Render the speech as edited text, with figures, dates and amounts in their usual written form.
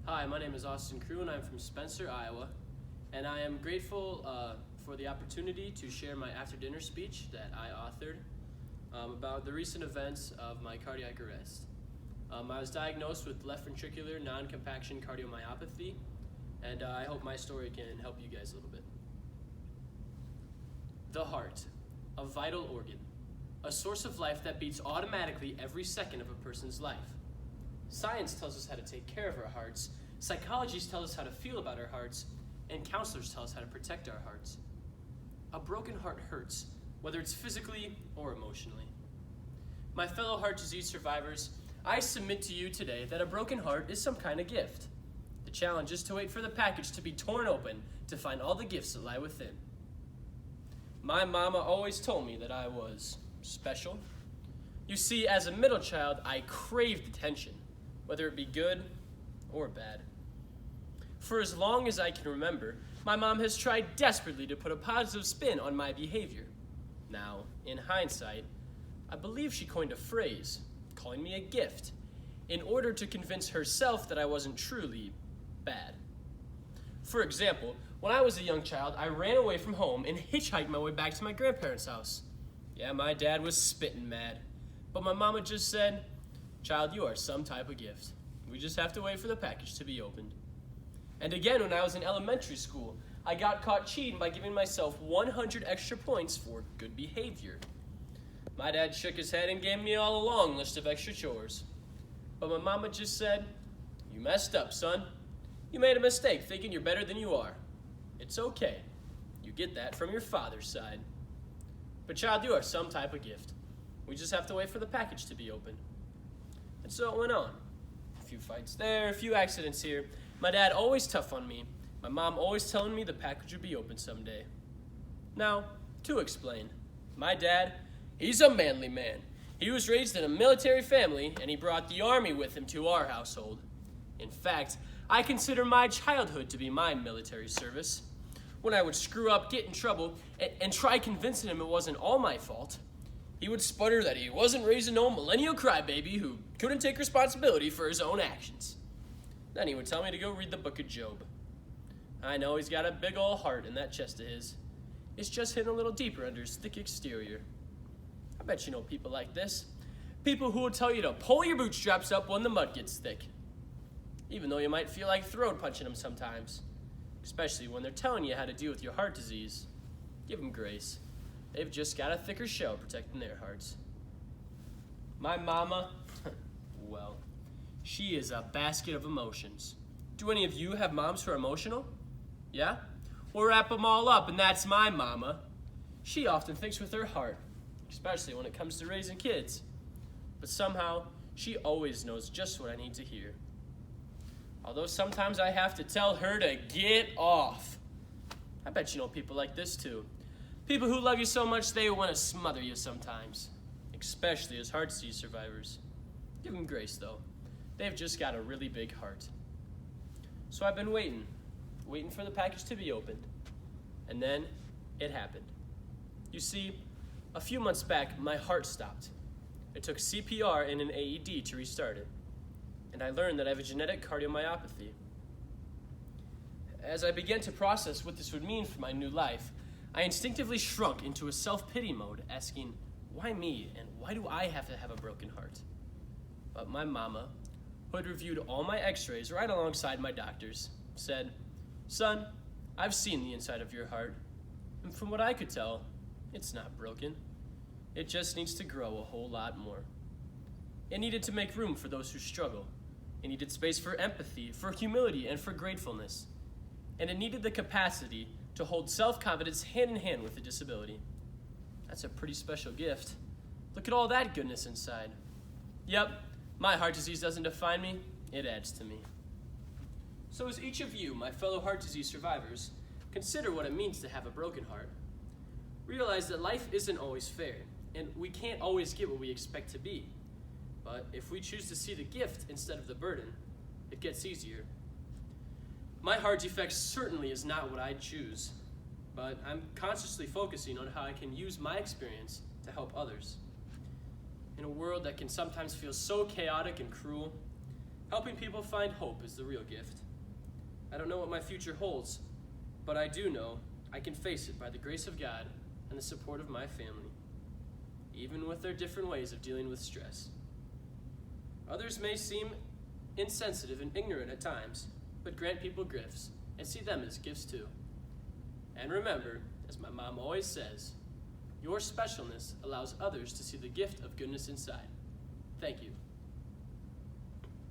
Hi, my name is Austin Crew and I'm from Spencer, Iowa, and I am grateful for the opportunity to share my after-dinner speech that I authored about the recent events of my cardiac arrest. I was diagnosed with left ventricular non-compaction cardiomyopathy, and I hope my story can help you guys a little bit. The heart, a vital organ, a source of life that beats automatically every second of a person's life. Science tells us how to take care of our hearts, psychologists tell us how to feel about our hearts, and counselors tell us how to protect our hearts. A broken heart hurts, whether it's physically or emotionally. My fellow heart disease survivors, I submit to you today that a broken heart is some kind of gift. The challenge is to wait for the package to be torn open to find all the gifts that lie within. My mama always told me that I was special. You see, as a middle child, I craved attention, whether it be good or bad. For as long as I can remember, my mom has tried desperately to put a positive spin on my behavior. Now, in hindsight, I believe she coined a phrase, calling me a gift, in order to convince herself that I wasn't truly bad. For example, when I was a young child, I ran away from home and hitchhiked my way back to my grandparents' house. Yeah, my dad was spitting mad, but my mama just said, "Child, you are some type of gift. We just have to wait for the package to be opened." And again, when I was in elementary school, I got caught cheating by giving myself 100 extra points for good behavior. My dad shook his head and gave me a long list of extra chores. But my mama just said, "You messed up, son. You made a mistake thinking you're better than you are. It's okay. You get that from your father's side. But child, you are some type of gift. We just have to wait for the package to be opened." And so it went on. A few fights there, a few accidents here. My dad always tough on me. My mom always telling me the package would be open someday. Now, to explain, my dad, he's a manly man. He was raised in a military family, and he brought the army with him to our household. In fact, I consider my childhood to be my military service. When I would screw up, get in trouble, and try convincing him it wasn't all my fault, he would sputter that he wasn't raising no millennial crybaby who couldn't take responsibility for his own actions. Then he would tell me to go read the book of Job. I know he's got a big ol' heart in that chest of his. It's just hidden a little deeper under his thick exterior. I bet you know people like this. People who will tell you to pull your bootstraps up when the mud gets thick. Even though you might feel like throat punching them sometimes. Especially when they're telling you how to deal with your heart disease. Give them grace. They've just got a thicker shell protecting their hearts. My mama, well, she is a basket of emotions. Do any of you have moms who are emotional? Yeah? We'll wrap them all up, and that's my mama. She often thinks with her heart, especially when it comes to raising kids. But somehow, she always knows just what I need to hear. Although sometimes I have to tell her to get off. I bet you know people like this too. People who love you so much they want to smother you sometimes. Especially as heart disease survivors. Give them grace though. They've just got a really big heart. So I've been waiting for the package to be opened. And then it happened. You see, a few months back, my heart stopped. It took CPR and an AED to restart it. And I learned that I have a genetic cardiomyopathy. As I began to process what this would mean for my new life, I instinctively shrunk into a self-pity mode, asking, why me, and why do I have to have a broken heart? But my mama, who had reviewed all my x-rays right alongside my doctor's, said, "Son, I've seen the inside of your heart, and from what I could tell, it's not broken. It just needs to grow a whole lot more." It needed to make room for those who struggle. It needed space for empathy, for humility, and for gratefulness. And it needed the capacity to hold self-confidence hand in hand with a disability. That's a pretty special gift. Look at all that goodness inside. Yep, my heart disease doesn't define me, it adds to me. So as each of you, my fellow heart disease survivors, consider what it means to have a broken heart. Realize that life isn't always fair, and we can't always get what we expect to be. But if we choose to see the gift instead of the burden, it gets easier. My heart defect certainly is not what I'd choose, but I'm consciously focusing on how I can use my experience to help others. In a world that can sometimes feel so chaotic and cruel, Helping people find hope is the real gift. I don't know what my future holds, but I do know I can face it by the grace of God and the support of my family, even with their different ways of dealing with stress. Others may seem insensitive and ignorant at times, but grant people gifts and see them as gifts too. And remember, as my mom always says, your specialness allows others to see the gift of goodness inside. Thank you.